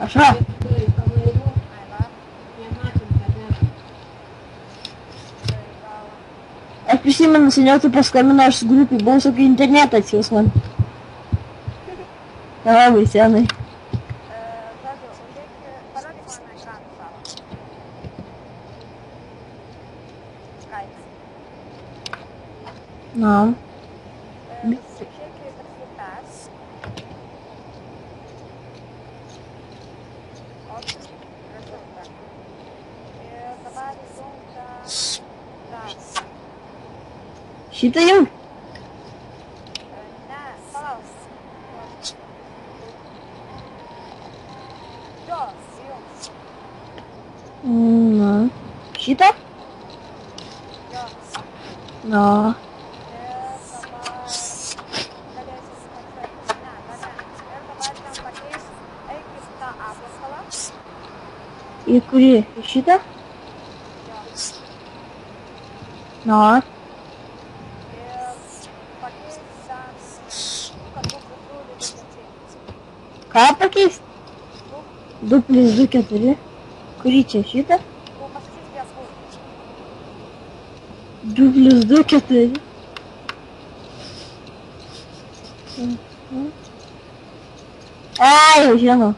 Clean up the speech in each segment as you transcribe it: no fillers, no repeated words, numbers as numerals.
Aš va. Aš prisimenu, seniau tu paskambino, aš su grupį buvau, sakai, internetą atsiūs man. Labai senai. Na. Šitą jau? Ne, palauk. Jums. Na. Šitą? Jums. Na. Į kurį? Į šitą? Na. Ką pakeist? 2 + 2 = 4. Kurį čia šitą? 2 + 2 = 4. Ai, jau žinau.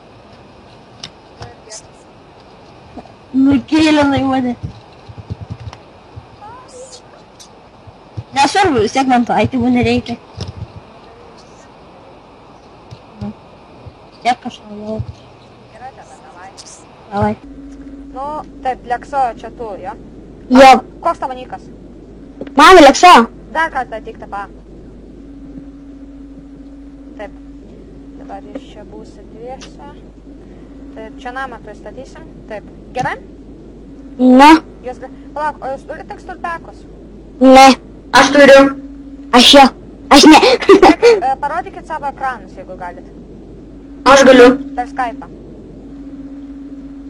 Nukėlinai mane. Nesvarbu, vis tiek man to aitimų nereikia. Tiek kažką lauks. Gerai, tada davai. Davai. Nu, taip, Lekso, čia tu, jo? Jo. Koks tavo nikas? Man Lekso. Dar kartą tik tapa. Taip. Dabar jūs čia būsit dviese. Taip, čia namą tu įstatysim. Taip. Gerai? Ne. Jūs... Palauk, o jūs turite teksturpekus? Ne. Aš turiu. Aš jo. Aš ne. Parodykit savo ekranus, jeigu galit. Aš galiu. Per Skype'ą.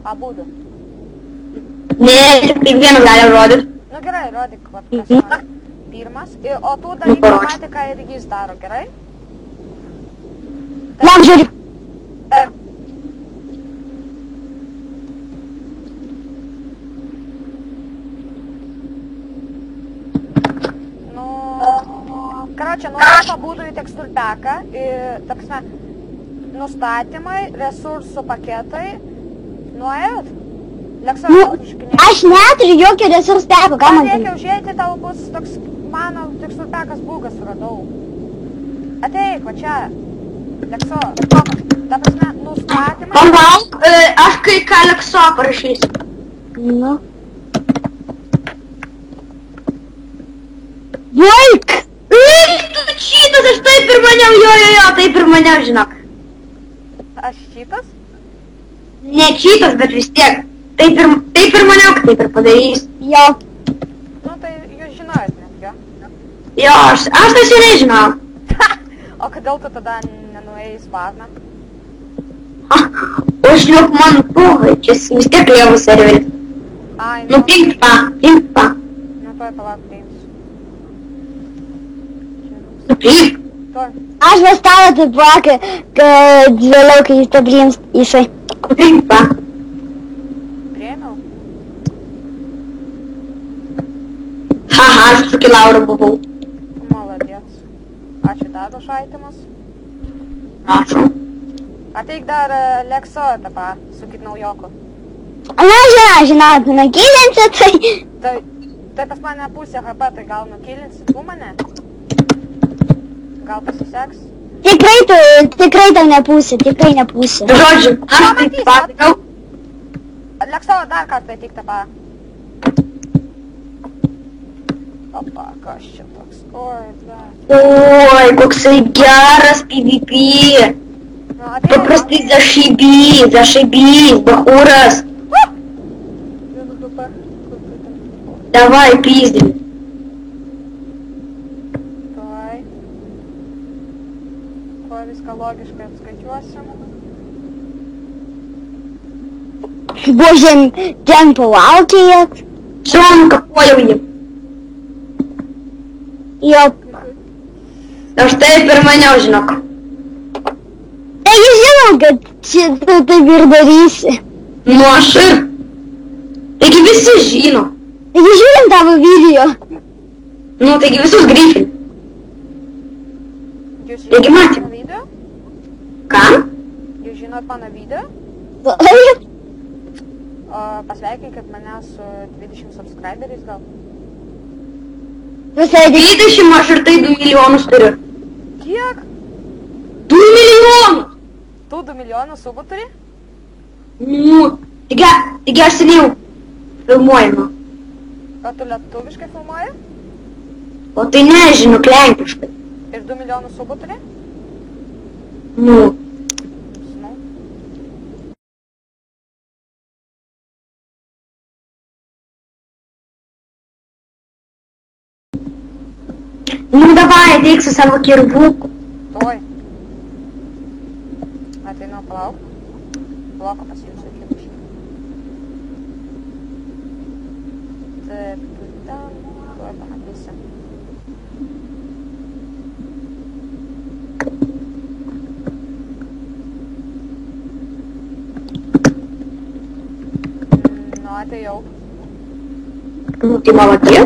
Abudu. Ne, tik vienas gali rodyti. Nu gerai, rodyk, vat, kas nori. Pirmas. O tu daryk gramatiką ir jis daro, gerai? Lauk, žiūrėk. Короче, nuėjot abudu į teksturpeką, ta prasme, nustatymai, resursų paketai, nuėjot? Lekso, iškinėjai. Aš neturiu jokio resursų peko, ką man reikia užėjti, tau bus toks, mano teksturpekas bugas radau. Ateik, va čia, Lekso, ta prasme, nustatymai. Palauk, aš kai ką Lekso parašysiu. Nu. Vaik! Tu čytas, aš taip ir maniau, jo, taip ir maniau, žinok. Aš čytas? Ne čytas, bet vis tiek. Taip ir maniau, kad taip ir padarys. Jo. Nu, tai jūs žinojot net, jo? Jo, aš tai seniai žinau. O kodėl tu tada nenuėjai į Sparną? O šliuk man puhai, čia vis tiek lievų serveris. Ai, Nu, pink pa. Nu, tuoj palauk priimsiu. Nu, pink. Tuoj. Aš поставила тут блоки, vėliau, kai jis papriims jisai. Pink pa. Priėmiau? Haha, aš su Kilauru buvau. Молодец. Ačiū dar už aitimus. Prašau. Ateik dar Lekso etapą su kit naujoku. Na, žinau, tu nukilinsi, tai... Tai pas mane pusė HP, tai gal nukilinsi tu mane? Gal pasiseks? Tikrai tau nepūsi, tikrai nepūsi. Žodžiu, aš taip pat. Lekso dar kartą ateik etapą. Opa, kas čia toks? Oi, bet. Oi, koksai geras PvP. Paprastai zašaibys, bachūras. Давай, пиздим. Tuoj. Kuo viską logiškai apskaičiuosim. Боже, ten palaukėjat. Šonka, pojau jį. Jo. Aš taip ir maniau, žinok. Tai jūs žinau, kad Šitą taip ir darysi. Nu aš ir. Taigi visi žino. Taigi žiūrim tavo video. Nu, taigi visus grifin. Jūs Taigi žinot matė. mano video? Ką? Jūs žinot mano video? Taip. Pasveikinkit mane su 20 subscriberiais gal. Visai 20 aš ir tai 2 milijonus turiu. Kiek? 2 milijonus! Tu 2 milijonus subų turi? Nu, taigi aš seniau filmuoju. O tu lietuviškai filmuoji? O tai nežinau, lenkiškai. Ir 2 milijonus subų turi? Nu, Žinau. nu davai, ateik su savo kirvuku. Tuoj. Ateinu, palauk. Bloką pasiimsiu kilušį. Taip, tu ten, tuoj pamatysi. Nu, atėjau. Nu, tai malakie.